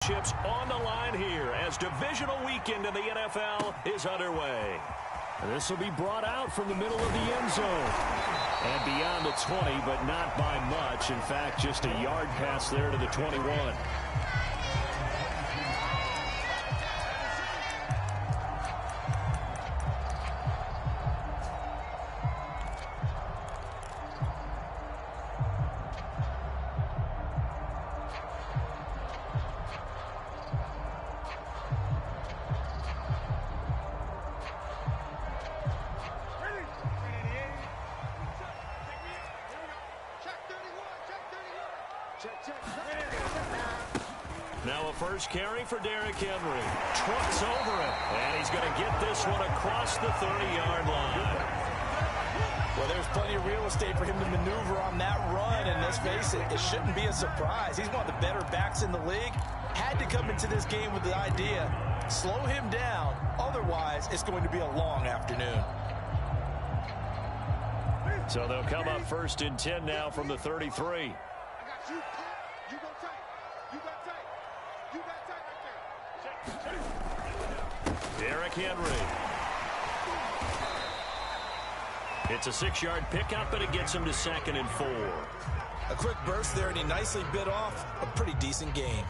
On the line here as divisional weekend in the NFL is underway. This will be brought out from the middle of the end zone. And beyond the 20, but not by much. In fact, just a yard pass there to the 21. Now a first carry for Derrick Henry. Trucks over it. And he's going to get this one across the 30-yard line. Well, there's plenty of real estate for him to maneuver on that run. And let's face it, it shouldn't be a surprise. He's one of the better backs in the league. Had to come into this game with the idea, slow him down. Otherwise, it's going to be a long afternoon. So they'll come up first and 10 now from the 33. Derrick Henry. It's a 6-yard pickup, but it gets him to 2nd and 4. A quick burst there, and he nicely bit off a pretty decent gain.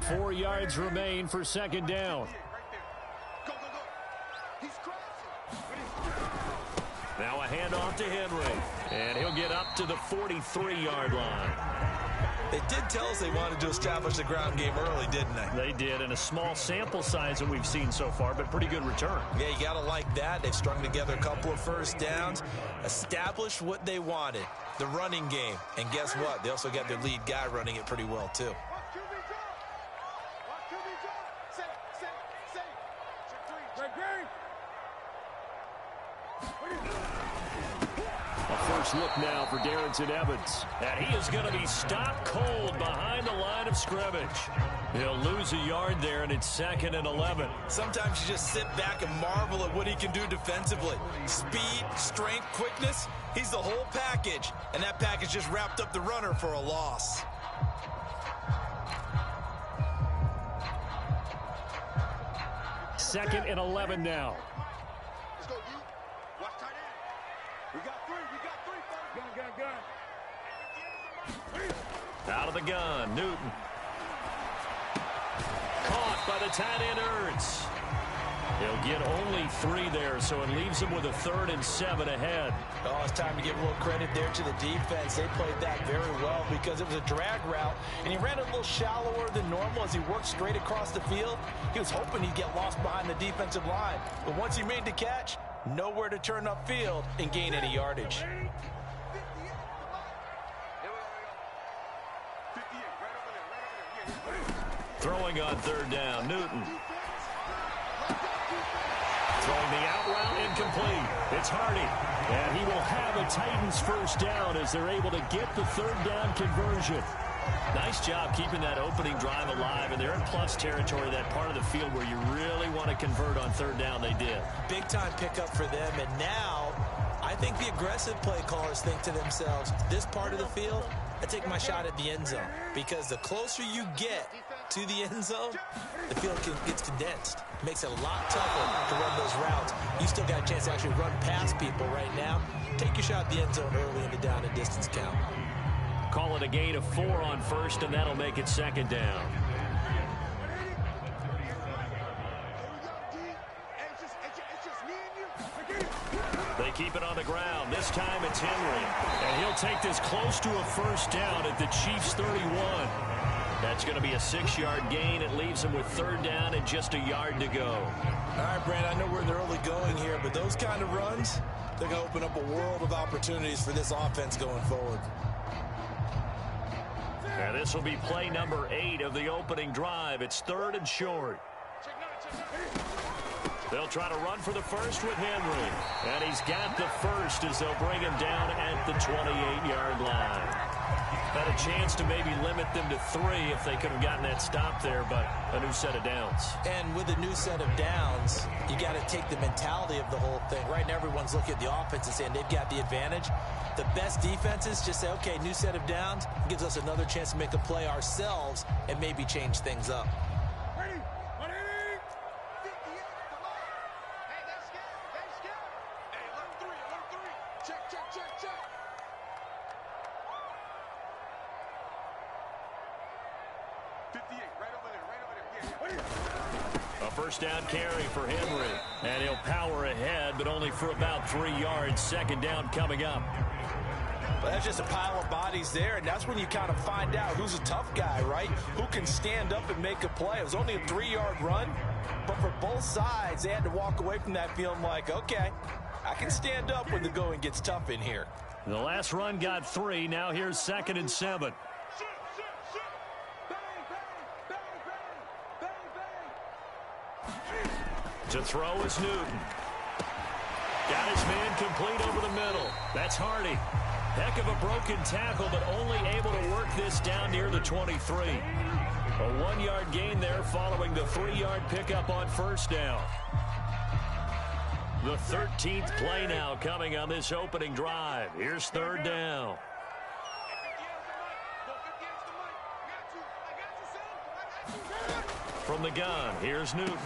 Four yards remain for 2nd down. Now a handoff to Henry, and he'll get up to the 43-yard line. They did tell us they wanted to establish the ground game early, didn't they? They did, and a small sample size that we've seen so far, but pretty good return. Yeah, you got to like that. They've strung together a couple of first downs, established what they wanted, the running game. And guess what? They also got their lead guy running it pretty well, too. A first look now for Darrington Evans. And he is going to be stopped cold behind the line of scrimmage. He'll lose a yard there, and it's 2nd and 11. Sometimes you just sit back and marvel at what he can do defensively. Speed, strength, quickness. He's the whole package. And that package just wrapped up the runner for a loss. Second and 11 now. Out of the gun, Newton. Caught by the tight end, Ertz. He'll get only 3 there, so it leaves him with a 3rd and 7 ahead. Oh, it's time to give a little credit there to the defense. They played that very well because it was a drag route, and he ran a little shallower than normal as he worked straight across the field. He was hoping he'd get lost behind the defensive line, but once he made the catch, nowhere to turn upfield and gain any yardage. Throwing on 3rd down, Newton. Throwing the out route, incomplete. It's Hardy. And he will have a Titans first down as they're able to get the 3rd down conversion. Nice job keeping that opening drive alive, and they're in plus territory, that part of the field where you really want to convert on 3rd down. They did. Big time pickup for them, and now I think the aggressive play callers think to themselves, this part of the field, I take my shot at the end zone, because the closer you get to the end zone, the field gets condensed. It makes it a lot tougher to run those routes. You still got a chance to actually run past people right now. Take your shot at the end zone early in the down and distance count. Call it a gain of 4 on 1st, and that'll make it 2nd down. They keep it on the ground. This time it's Henry. And he'll take this close to a first down at the Chiefs' 31. That's going to be a 6-yard gain. It leaves him with 3rd down and just a yard to go. All right, Brand, I know we're in the early going here, but those kind of runs, they're going to open up a world of opportunities for this offense going forward. And this will be play number 8 of the opening drive. It's 3rd and short. They'll try to run for the first with Henry. And he's got the first as they'll bring him down at the 28-yard line. Had a chance to maybe limit them to 3 if they could have gotten that stop there, but a new set of downs. And with a new set of downs, you got to take the mentality of the whole thing. Right now, everyone's looking at the offense and saying they've got the advantage. The best defenses just say, okay, new set of downs gives us another chance to make a play ourselves and maybe change things up. A first down carry for Henry. And he'll power ahead, but only for about 3 yards. Second down coming up. But that's just a pile of bodies there, and that's when you kind of find out who's a tough guy, right? Who can stand up and make a play. It was only a 3-yard run, but for both sides, they had to walk away from that feeling like, okay, I can stand up when the going gets tough in here. The last run got 3. Now here's 2nd and 7. To throw is Newton. Got his man complete over the middle. That's Hardy. Heck of a broken tackle, but only able to work this down near the 23. A 1-yard gain there following the 3-yard pickup on first down. The 13th play now coming on this opening drive. Here's 3rd down. From the gun, here's Newton.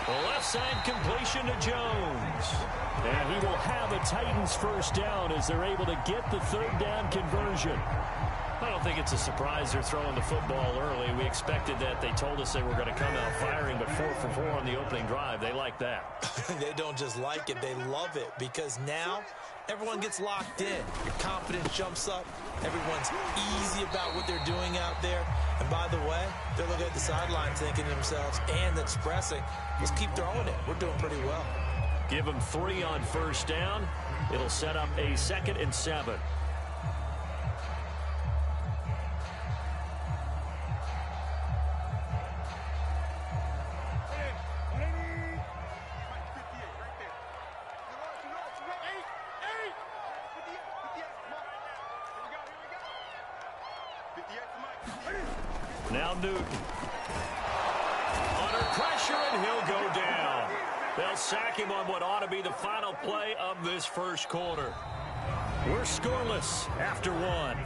The left side completion to Jones. And he will have a Titans first down as they're able to get the 3rd down conversion. I don't think it's a surprise they're throwing the football early. We expected that. They told us they were going to come out firing, but 4 for 4 on the opening drive. They like that. They don't just like it, they love it, because now everyone gets locked in. Your confidence jumps up. Everyone's easy about what they're doing out there. And by the way, they're looking at the sideline thinking to themselves and expressing, let's keep throwing it. We're doing pretty well. Give them 3 on first down. It'll set up a 2nd and 7. Now Newton. Under pressure, and he'll go down. They'll sack him on what ought to be the final play of this first quarter. We're scoreless after 1.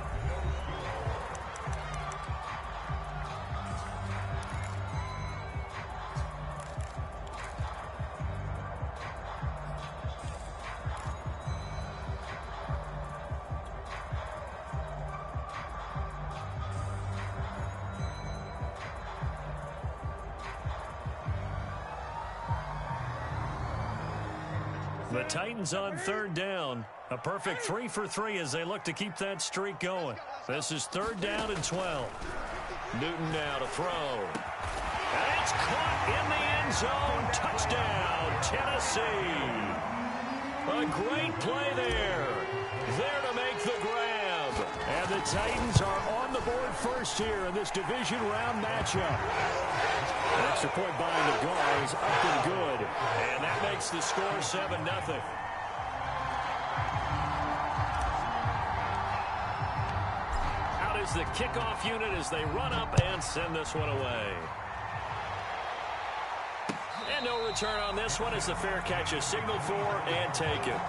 The Titans on 3rd down. A perfect 3 for 3 as they look to keep that streak going. This is 3rd down and 12. Newton now to throw. And it's caught in the end zone. Touchdown, Tennessee. A great play there. There to make the grab. And the Titans are on the board first here in this division round matchup. An extra point by Nagar is up and good. And that makes the score 7-0. Out is the kickoff unit as they run up and send this one away. And no return on this one as the fair catch is signaled for and taken.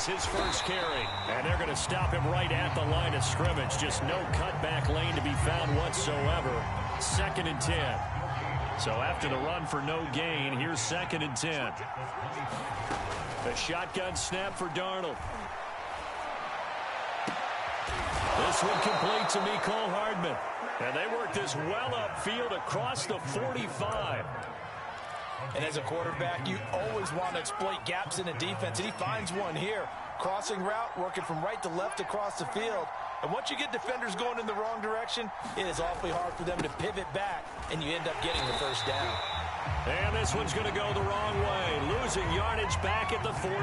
His first carry, and they're going to stop him right at the line of scrimmage. Just no cutback lane to be found whatsoever. 2nd and 10. So after the run for no gain, here's 2nd and 10. A shotgun snap for Darnold. This one complete to Mecole Hardman. And they work this well upfield across the 45. And as a quarterback, you always want to exploit gaps in the defense, and he finds one here. Crossing route, working from right to left across the field. And once you get defenders going in the wrong direction, it is awfully hard for them to pivot back, and you end up getting the first down. And this one's going to go the wrong way, losing yardage back at the 42.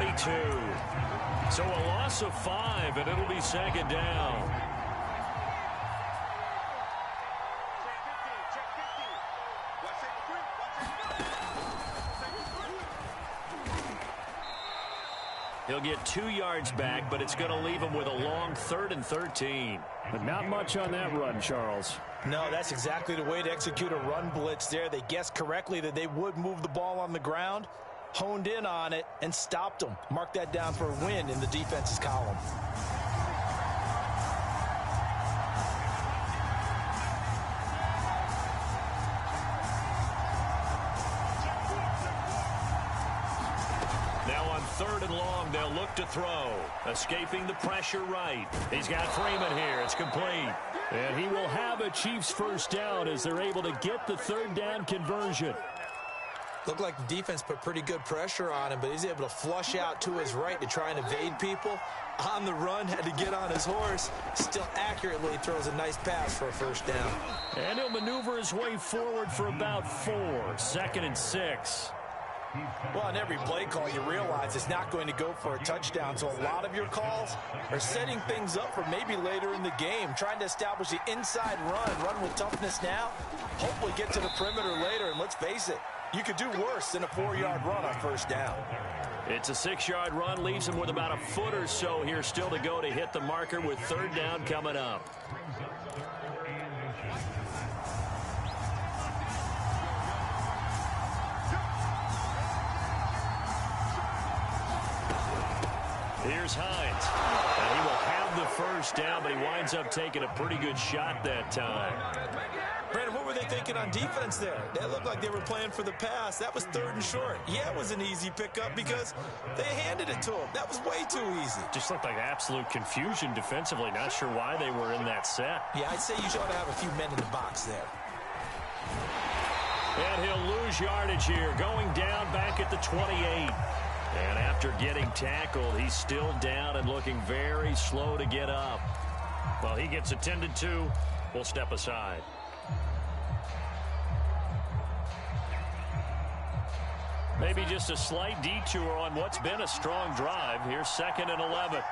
So a loss of 5, and it'll be second down. He'll get 2 yards back, but it's going to leave him with a long 3rd and 13. But not much on that run, Charles. No, that's exactly the way to execute a run blitz there. They guessed correctly that they would move the ball on the ground, honed in on it, and stopped them. Mark that down for a win in the defense's column. Now on 3rd and long, they'll look to throw. Escaping the pressure right. He's got Freeman here. It's complete. And he will have a Chiefs first down as they're able to get the 3rd down conversion. Looked like the defense put pretty good pressure on him, but he's able to flush out to his right to try and evade people. On the run, had to get on his horse. Still accurately throws a nice pass for a first down. And he'll maneuver his way forward for about 4. 2nd and 6. Well, on every play call, you realize it's not going to go for a touchdown. So a lot of your calls are setting things up for maybe later in the game, trying to establish the inside run with toughness now, hopefully get to the perimeter later. And let's face it, you could do worse than a 4-yard run on first down. It's a 6-yard run, leaves him with about a foot or so here still to go to hit the marker with 3rd down coming up. Here's Hines. And he will have the first down, but he winds up taking a pretty good shot that time. Brandon, what were they thinking on defense there? They looked like they were playing for the pass. That was 3rd and short. Yeah, it was an easy pickup because they handed it to him. That was way too easy. Just looked like absolute confusion defensively. Not sure why they were in that set. Yeah, I'd say you ought to have a few men in the box there. And he'll lose yardage here, going down back at the 28. And after getting tackled, he's still down and looking very slow to get up. Well, he gets attended to. We'll step aside. Maybe just a slight detour on what's been a strong drive. Here's 2nd and 11.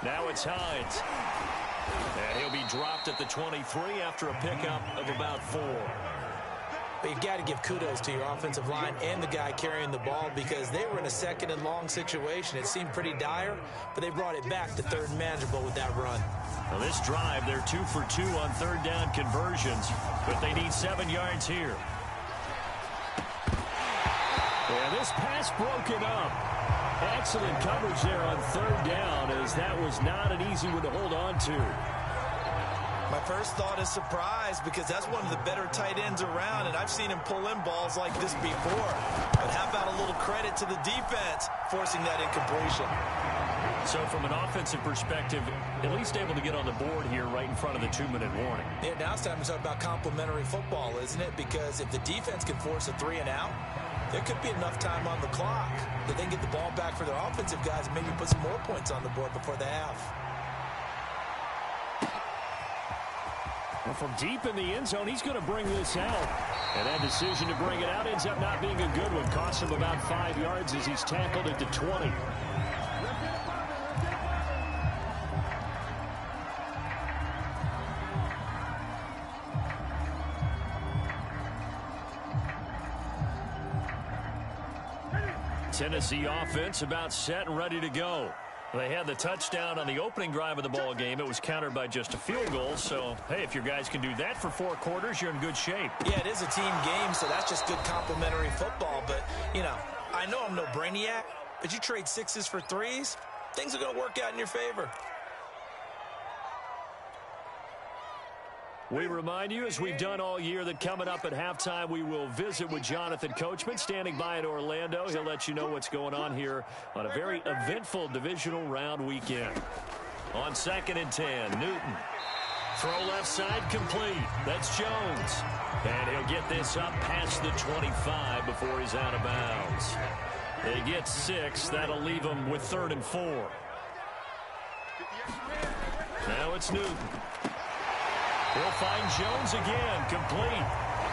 Now it's Hines. And he'll be dropped at the 23 after a pickup of about 4. But you've got to give kudos to your offensive line and the guy carrying the ball because they were in a 2nd and long situation. It seemed pretty dire, but they brought it back to 3rd and manageable with that run. Well, this drive, they're 2 for 2 on 3rd down conversions, but they need 7 yards here. And this pass broken up. Excellent coverage there on 3rd down, as that was not an easy one to hold on to. My first thought is surprise because that's one of the better tight ends around, and I've seen him pull in balls like this before. But how about a little credit to the defense forcing that incompletion? So from an offensive perspective, at least able to get on the board here right in front of the 2-minute warning. Yeah, now it's time to talk about complementary football, isn't it? Because if the defense can force a 3 and out, there could be enough time on the clock that they can get the ball back for their offensive guys and maybe put some more points on the board before the half. Well, from deep in the end zone, he's going to bring this out. And that decision to bring it out ends up not being a good one. Costs him about 5 yards as he's tackled at the 20. Tennessee offense about set and ready to go. They had the touchdown on the opening drive of the ball game. It was countered by just a field goal. So, hey, if your guys can do that for 4 quarters, you're in good shape. Yeah, it is a team game, so that's just good complementary football. But, you know, I know I'm no brainiac, but you trade 6s for 3s, things are going to work out in your favor. We remind you, as we've done all year, that coming up at halftime, we will visit with Jonathan Coachman, standing by in Orlando. He'll let you know what's going on here on a very eventful divisional round weekend. On 2nd and 10, Newton. Throw left side complete. That's Jones. And he'll get this up past the 25 before he's out of bounds. They get 6. That'll leave them with 3rd and 4. Now it's Newton. He'll find Jones again, complete.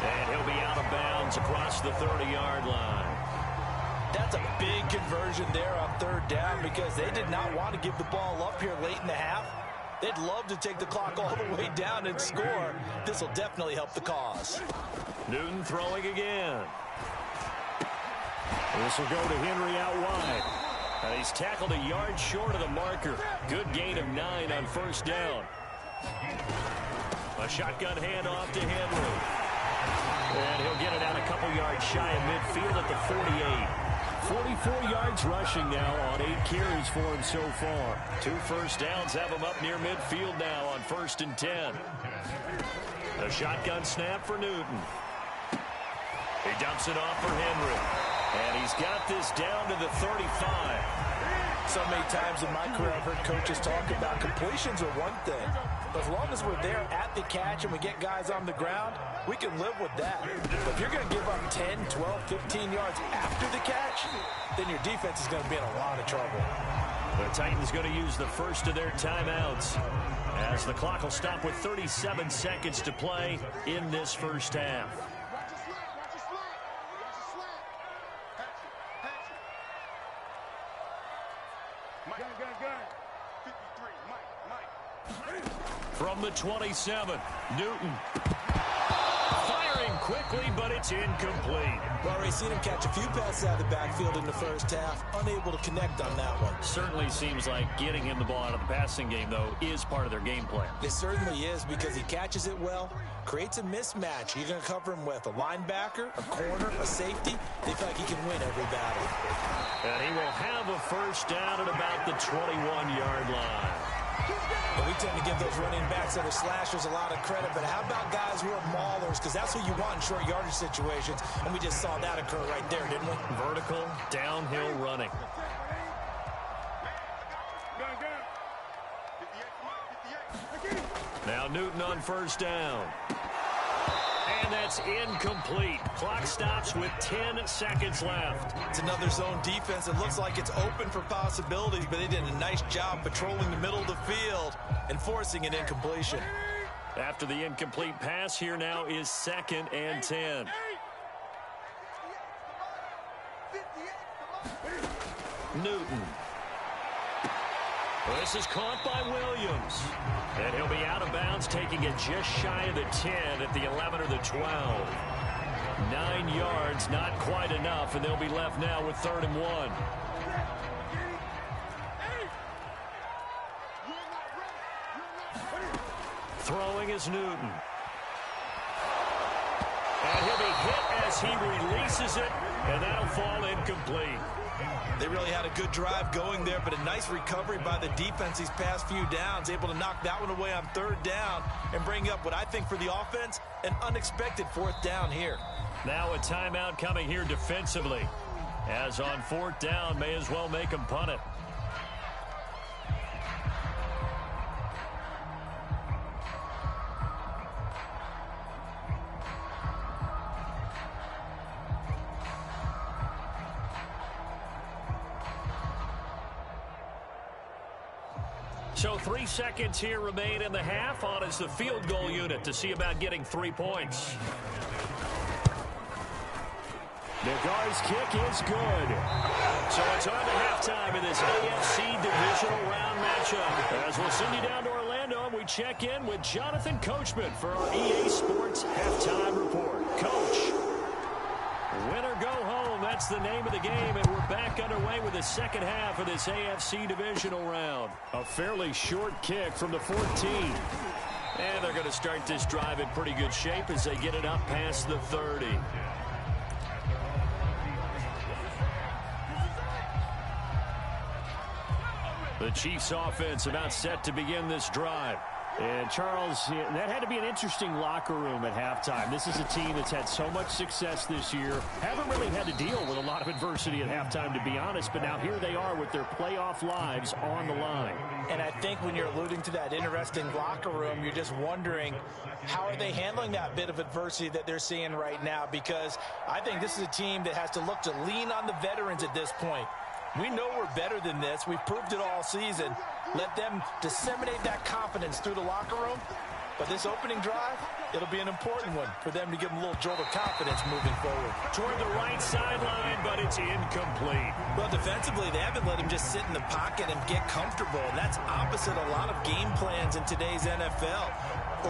And he'll be out of bounds across the 30-yard line. That's a big conversion there on third down because they did not want to give the ball up here late in the half. They'd love to take the clock all the way down and score. This will definitely help the cause. Newton throwing again. This will go to Henry out wide. And he's tackled a yard short of the marker. Good gain of 9 on first down. A shotgun handoff to Henry. And he'll get it out a couple yards shy of midfield at the 48. 44 yards rushing now on 8 carries for him so far. 2 first downs have him up near midfield now on 1st and 10. A shotgun snap for Newton. He dumps it off for Henry. And he's got this down to the 35. So many times in my career I've heard coaches talk about completions are one thing. But as long as we're there at the catch and we get guys on the ground, we can live with that. But if you're going to give up 10, 12, 15 yards after the catch, then your defense is going to be in a lot of trouble. The Titans going to use the first of their timeouts as the clock will stop with 37 seconds to play in this first half. From the 27, Newton. Firing quickly, but it's incomplete. Well, we've seen him catch a few passes out of the backfield in the first half. Unable to connect on that one. Certainly seems like getting him the ball out of the passing game, though, is part of their game plan. It certainly is because he catches it well, creates a mismatch. You're going to cover him with a linebacker, a corner, a safety. They feel like he can win every battle. And he will have a first down at about the 21-yard line. And we tend to give those running backs that are slashers a lot of credit, but how about guys who are maulers? Because that's what you want in short yardage situations, and we just saw that occur right there, didn't we? Vertical, downhill running. Now Newton on first down. And that's incomplete. Clock stops with 10 seconds left. It's another zone defense. It looks like it's open for possibilities, but they did a nice job patrolling the middle of the field and forcing an incompletion. After the incomplete pass, here now is 2nd and 10. Newton. This is caught by Williams. And he'll be out of bounds, taking it just shy of the 10 at the 11 or the 12. 9 yards, not quite enough, and they'll be left now with 3rd and 1. Throwing is Newton. And he'll be hit as he releases it, and that'll fall incomplete. They really had a good drive going there, but a nice recovery by the defense these past few downs, able to knock that one away on 3rd down and bring up what I think for the offense, an unexpected 4th down here. Now a timeout coming here defensively, as on 4th down, may as well make him punt it. So 3 seconds here remain in the half. On is the field goal unit to see about getting 3 points. Nagar's kick is good. So it's on to halftime in this AFC divisional round matchup. As we'll send you down to Orlando, and we check in with Jonathan Coachman for our EA Sports halftime report. Coach, win or go home, that's the name of the game, and we're back underway with the second half of this AFC divisional round. A fairly short kick from the 14. And they're going to start this drive in pretty good shape as they get it up past the 30. The Chiefs offense about set to begin this drive. And, Charles, that had to be an interesting locker room at halftime. This is a team that's had so much success this year. Haven't really had to deal with a lot of adversity at halftime, to be honest. But now here they are with their playoff lives on the line. And I think when you're alluding to that interesting locker room, you're just wondering, how are they handling that bit of adversity that they're seeing right now? Because I think this is a team that has to look to lean on the veterans at this point. We know we're better than this. We've proved it all season. Let them disseminate that confidence through the locker room, But this opening drive, it'll be an important one for them to give them a little jolt of confidence moving forward. Toward the right sideline, but it's incomplete. Well, defensively, they haven't let him just sit in the pocket and get comfortable. And that's opposite a lot of game plans in today's NFL.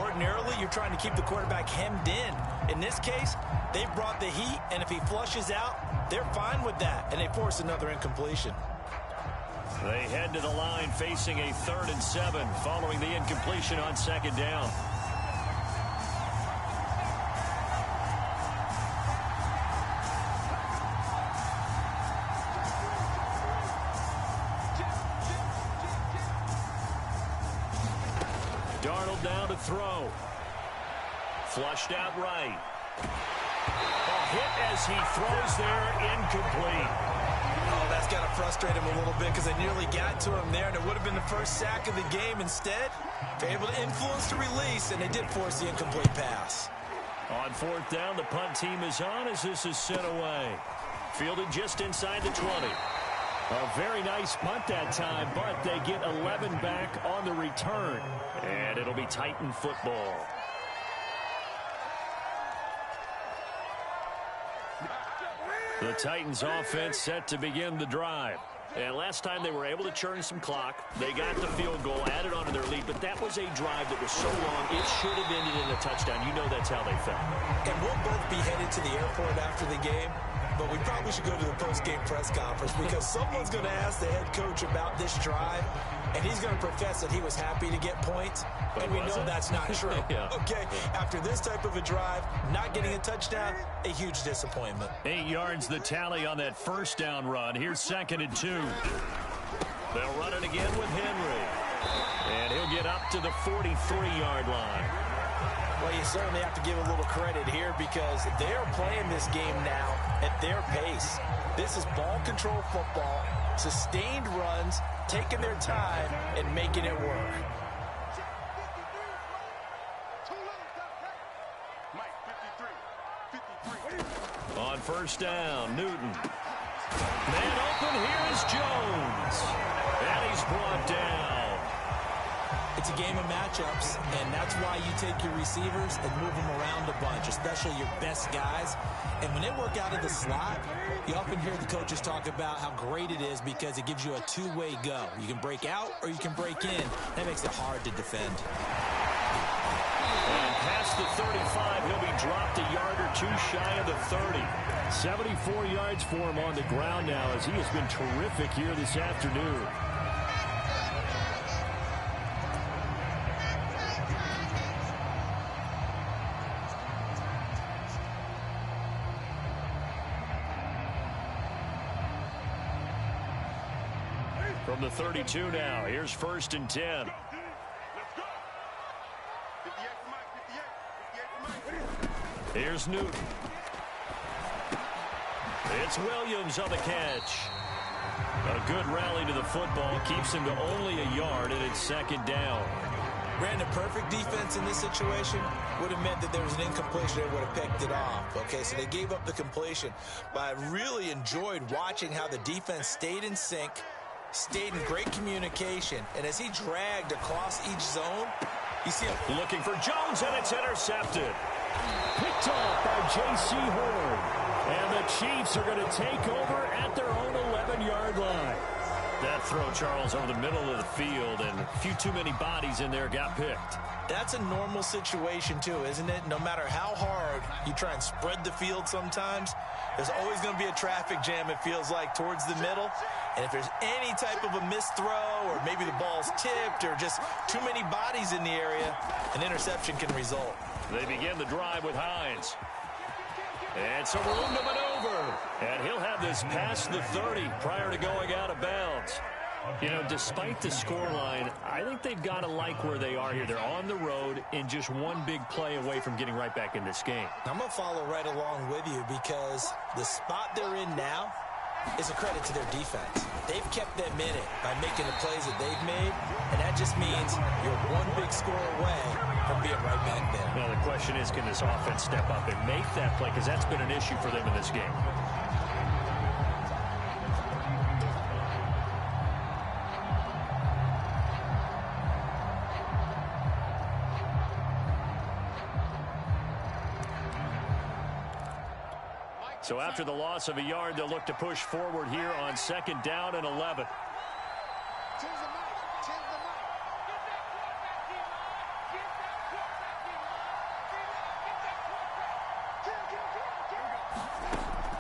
Ordinarily, you're trying to keep the quarterback hemmed in. In this case, they brought the heat, and if he flushes out, they're fine with that, and they force another incompletion. They head to the line facing a 3rd and 7 following the incompletion on 2nd down. Darnold down to throw. Flushed out right. A hit as he throws there, incomplete. Oh, that's got to frustrate him a little bit because they nearly got to him there, and it would have been the first sack of the game. Instead, they're able to influence the release, and they did force the incomplete pass. On 4th down, the punt team is on as this is sent away. Fielded just inside the 20. A very nice punt that time, but they get 11 back on the return. And it'll be Titan football. The Titans offense set to begin the drive. And last time they were able to churn some clock. They got the field goal, added on to their lead, but that was a drive that was so long, it should have ended in a touchdown. You know that's how they felt. And we'll both be headed to the airport after the game, but we probably should go to the post-game press conference because someone's going to ask the head coach about this drive, and he's going to profess that he was happy to get points, and we know that's not true. Yeah. Okay, after this type of a drive, not getting a touchdown, a huge disappointment. 8 yards the tally on that 1st down run. Here's 2nd and 2. They'll run it again with Henry. And he'll get up to the 43-yard line. Well, you certainly have to give a little credit here because they're playing this game now at their pace. This is ball control football, sustained runs, taking their time, and making it work. On 1st down, Newton. Man open, here is Jones. And he's brought down. It's a game of matchups, and that's why you take your receivers and move them around a bunch, especially your best guys. And when they work out of the slot, you often hear the coaches talk about how great it is because it gives you a two-way go. You can break out or you can break in. That makes it hard to defend. And past the 35, he'll be dropped a yard or two shy of the 30. 74 yards for him on the ground now as he has been terrific here this afternoon. From the 32 now, here's 1st and 10. Here's Newton. It's Williams on the catch. A good rally to the football keeps him to only a yard, and it's 2nd down. Ran a perfect defense in this situation would have meant that there was an incompletion. They would have picked it off. Okay, so they gave up the completion. But I really enjoyed watching how the defense stayed in sync, stayed in great communication, and as he dragged across each zone, you see him looking for Jones, and it's intercepted. Picked off by J.C. Horn. And the Chiefs are going to take over at their own 11-yard line. That throw, Charles, over the middle of the field, and a few too many bodies in there got picked. That's a normal situation, too, isn't it? No matter how hard you try and spread the field sometimes, there's always going to be a traffic jam, it feels like, towards the middle. And if there's any type of a missed throw or maybe the ball's tipped or just too many bodies in the area, an interception can result. They begin the drive with Hines. And some room to maneuver. And he'll have this past the 30 prior to going out of bounds. You know, despite the scoreline, I think they've got to like where they are here. They're on the road and just one big play away from getting right back in this game. I'm going to follow right along with you because the spot they're in now is a credit to their defense. They've kept them in it by making the plays that they've made, and that just means you're one big score away from being right back there. Now, the question is, can this offense step up and make that play? Because that's been an issue for them in this game. So after the loss of a yard, they'll look to push forward here on 2nd down and 11.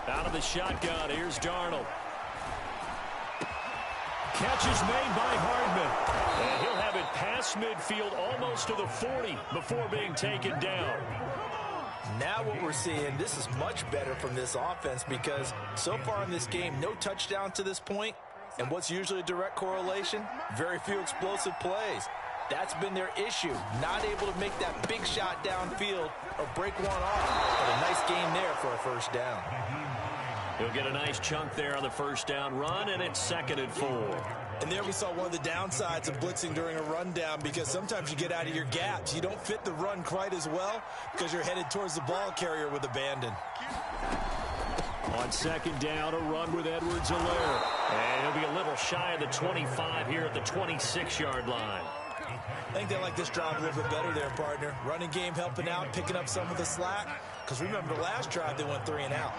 Out of the shotgun, here's Darnold. Catch is made by Hardman. And he'll have it past midfield almost to the 40 before being taken down. Now what we're seeing, this is much better from this offense because so far in this game, no touchdown to this point. And what's usually a direct correlation? Very few explosive plays. That's been their issue. Not able to make that big shot downfield or break one off. But a nice game there for a first down. He'll get a nice chunk there on the first down run, and it's 2nd and 4. And there we saw one of the downsides of blitzing during a rundown because sometimes you get out of your gaps. You don't fit the run quite as well because you're headed towards the ball carrier with abandon. On 2nd down, a run with Edwards-Helaire. And he'll be a little shy of the 25 here at the 26-yard line. I think they like this drive a little bit better there, partner. Running game helping out, picking up some of the slack. Because remember, the last drive they went 3 and out.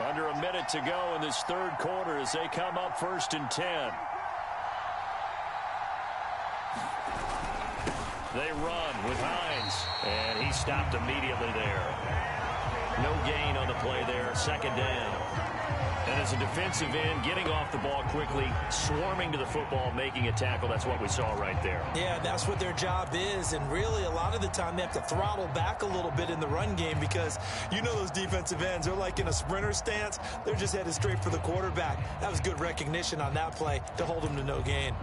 Under a minute to go in this 3rd quarter as they come up 1st and 10. They run with Hines, and he stopped immediately there. No gain on the play there, 2nd down. And as a defensive end, getting off the ball quickly, swarming to the football, making a tackle, that's what we saw right there. Yeah, that's what their job is, and really a lot of the time they have to throttle back a little bit in the run game because you know those defensive ends, they're like in a sprinter stance. They're just headed straight for the quarterback. That was good recognition on that play to hold them to no gain.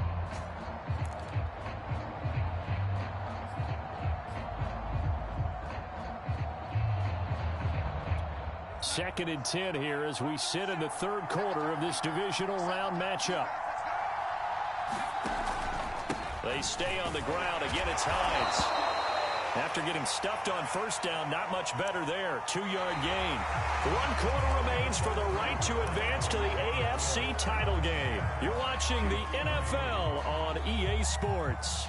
Second and 10 here as we sit in the 3rd quarter of this divisional round matchup. They stay on the ground. Again, it's Hines. After getting stuffed on 1st down, not much better there. 2-yard gain. 1 quarter remains for the right to advance to the AFC title game. You're watching the NFL on EA Sports.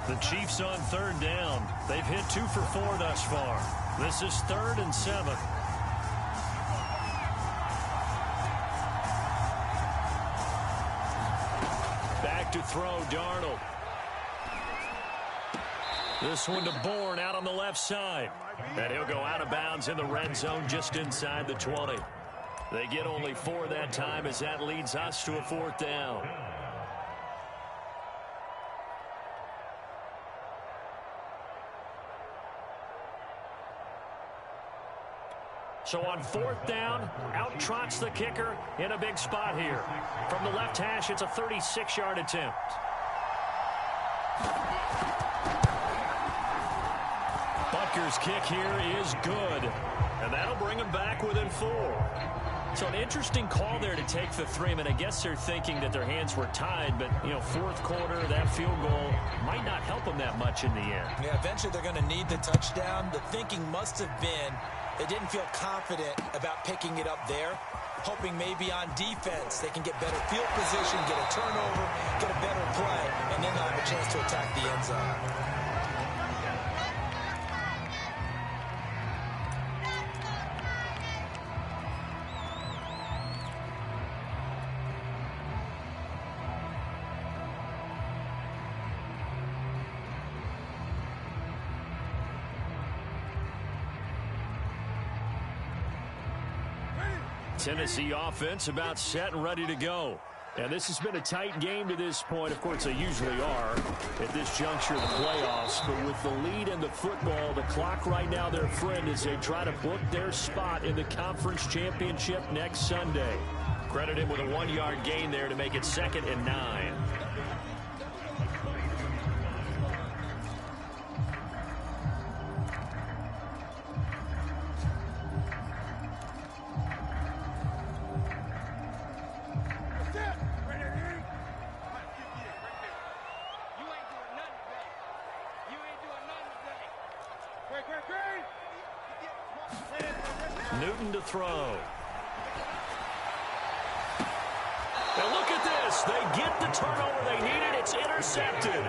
The Chiefs on 3rd down. They've hit 2 for 4 thus far. This is 3rd and 7. Back to throw, Darnold. This one to Bourne out on the left side. And he'll go out of bounds in the red zone just inside the 20. They get only 4 that time as that leads us to a 4th down. So on 4th down, out trots the kicker in a big spot here. From the left hash, it's a 36-yard attempt. Butker's kick here is good. And that'll bring him back within 4. So an interesting call there to take the 3. I mean, I guess they're thinking that their hands were tied, but, you know, 4th quarter, that field goal might not help them that much in the end. Yeah, eventually they're going to need the touchdown. The thinking must have been they didn't feel confident about picking it up there, hoping maybe on defense they can get better field position, get a turnover, get a better play, and then they'll have a chance to attack the end zone. Tennessee offense about set and ready to go. And this has been a tight game to this point. Of course, they usually are at this juncture of the playoffs. But with the lead in the football, the clock right now, their friend, as they try to book their spot in the conference championship next Sunday. Credit him with a 1-yard gain there to make it 2nd and 9. Newton to throw. And look at this. this. They get the turnover they needed. It's intercepted.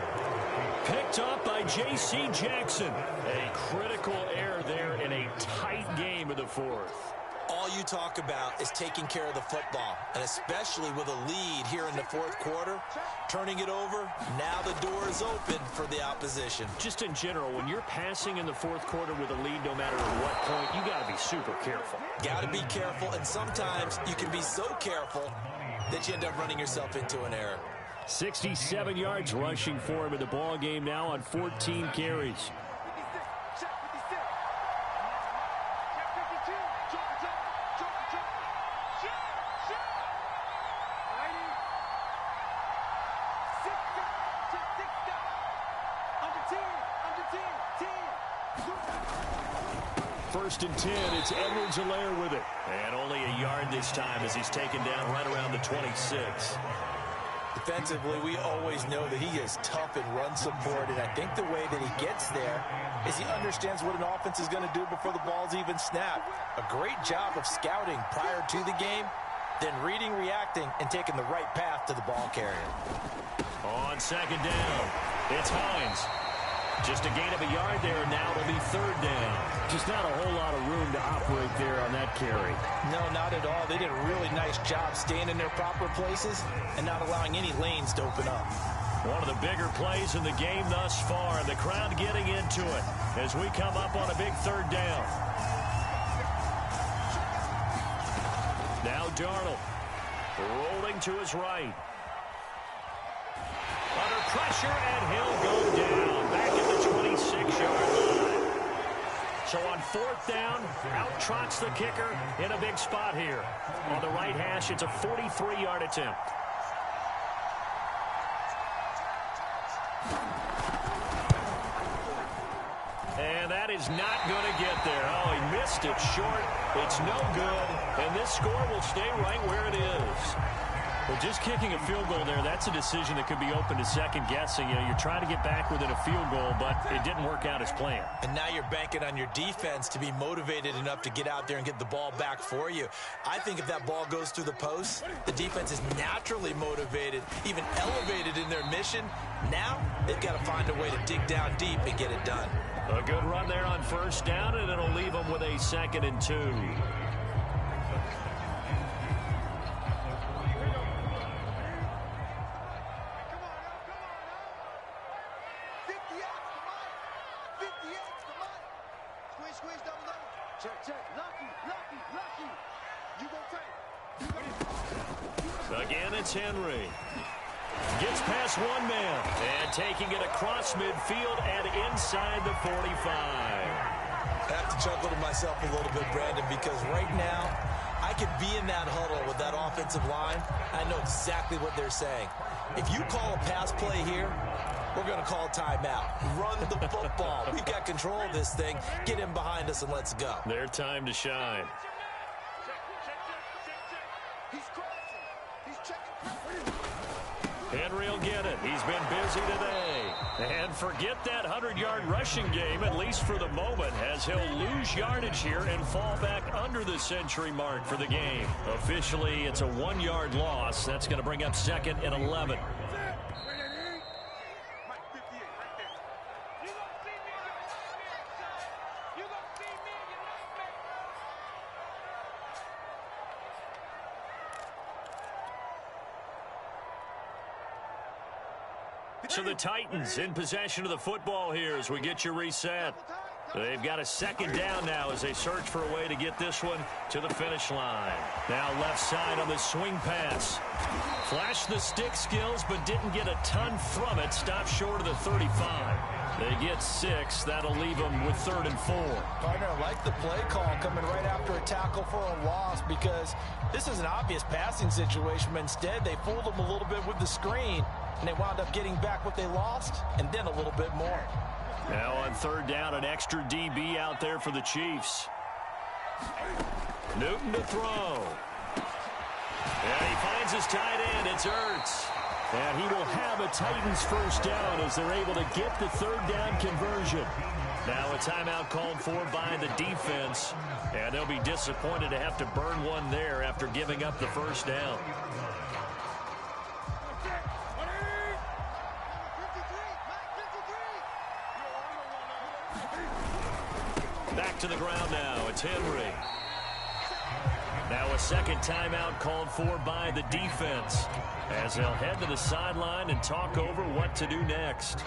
Picked up by J.C. Jackson. A critical error there in a tight game of the fourth. All you talk about is taking care of the football, and especially with a lead here in the fourth quarter, turning it over, now the door is open for the opposition. Just in general, when you're passing in the fourth quarter with a lead, no matter at what point, you got to be super careful. Got to be careful, and sometimes you can be so careful that you end up running yourself into an error. 67 yards rushing for him in the ball game now on 14 carries. First and 10, it's Edwards-Helaire with it. And only a yard this time as he's taken down right around the 26. Defensively, we always know that he is tough in run support, and I think the way that he gets there is he understands what an offense is going to do before the ball's even snapped. A great job of scouting prior to the game, then reading, reacting, and taking the right path to the ball carrier. On second down, it's Hines. Just a gain of a yard there, and now it'll be third down. Just not a whole lot of room to operate there on that carry. No, not at all. They did a really nice job staying in their proper places and not allowing any lanes to open up. One of the bigger plays in the game thus far, and the crowd getting into it as we come up on a big third down. Now Darnold rolling to his right. Under pressure, and he'll go down back at the 26-yard line. So on fourth down, out trots the kicker in a big spot here. On the right hash, it's a 43-yard attempt. And that is not going to get there. Oh, he missed it short. It's no good. And this score will stay right where it is. Well, just kicking a field goal there, that's a decision that could be open to second guessing. You know, you're trying to get back within a field goal, but it didn't work out as planned. And now you're banking on your defense to be motivated enough to get out there and get the ball back for you. I think if that ball goes through the post, the defense is naturally motivated, even elevated in their mission. Now they've got to find a way to dig down deep and get it done. A good run there on first down, and it'll leave them with a 2nd and 2. Again, it's Henry. Gets past one man. And taking it across midfield and inside the 45. I have to chuckle to myself a little bit, Brandon, because right now I could be in that huddle with that offensive line. I know exactly what they're saying. If you call a pass play here, we're going to call timeout. Run the football. We've got control of this thing. Get him behind us and let's go. Their time to shine. Henry will get it. He's been busy today. And forget that 100-yard rushing game, at least for the moment, as he'll lose yardage here and fall back under the century mark for the game. Officially, it's a 1-yard loss. That's going to bring up 2nd and 11. So the Titans in possession of the football here as we get you reset. They've got a 2nd down now as they search for a way to get this one to the finish line. Now left side on the swing pass. Flashed the stick skills but didn't get a ton from it. Stopped short of the 35. They get 6. That'll leave them with 3rd and 4. Partner, I like the play call coming right after a tackle for a loss because this is an obvious passing situation, but instead they fooled them a little bit with the screen, and they wound up getting back what they lost and then a little bit more. Now on 3rd down, an extra DB out there for the Chiefs. Newton to throw. And he finds his tight end. It's Ertz. And he will have a Titans first down as they're able to get the 3rd down conversion. Now a timeout called for by the defense. And they'll be disappointed to have to burn one there after giving up the first down. back to the ground now. It's Henry. Now a second timeout called for by the defense as they'll head to the sideline and talk over what to do next.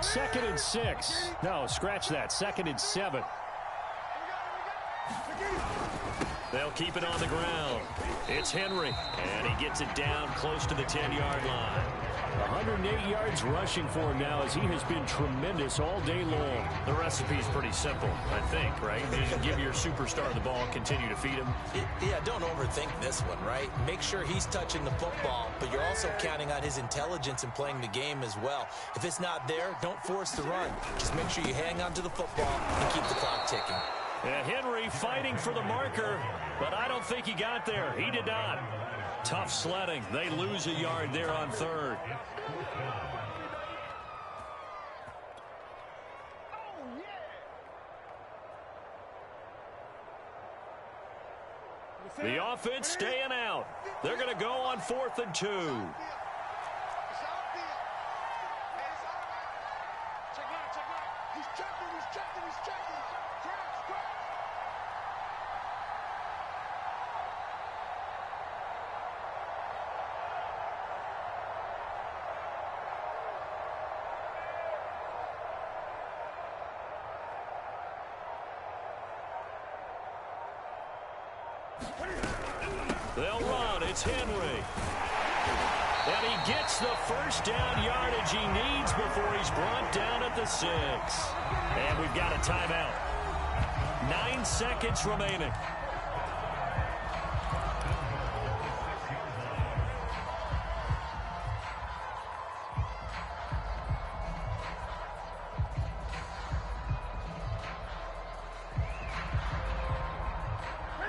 Second and 6. No, scratch that. Second and 7. They'll keep it on the ground. It's Henry, and he gets it down close to the 10-yard line. 108 yards rushing for him now as he has been tremendous all day long. The recipe's pretty simple, I think, right? You just give your superstar the ball, continue to feed him. Yeah, don't overthink this one, right? Make sure he's touching the football, but you're also counting on his intelligence in playing the game as well. If it's not there, don't force the run. Just make sure you hang on to the football and keep the clock ticking. Henry fighting for the marker, but I don't think he got there. He did not. Tough sledding. They lose a yard there on third. The offense staying out. They're going to go on 4th and 2. They'll run. It's Henry. And he gets the first down yardage he needs before he's brought down at the 6. And we've got a timeout. 9 seconds remaining.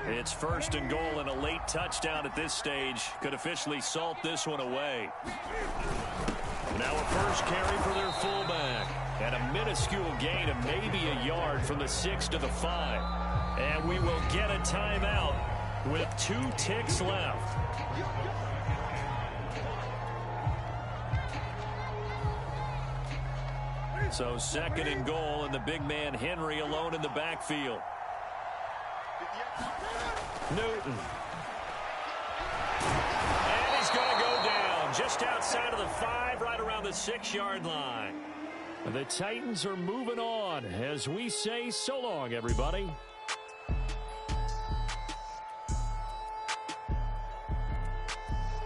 It's 1st and goal, and a late touchdown at this stage could officially salt this one away. Now a first carry for their fullback. And a minuscule gain of maybe a yard from the 6 to the 5. And we will get a timeout with 2 ticks left. So 2nd and goal, and the big man Henry alone in the backfield. Newton. And he's going to go down just outside of the 5, right around the 6-yard line. The Titans are moving on as we say so long, everybody.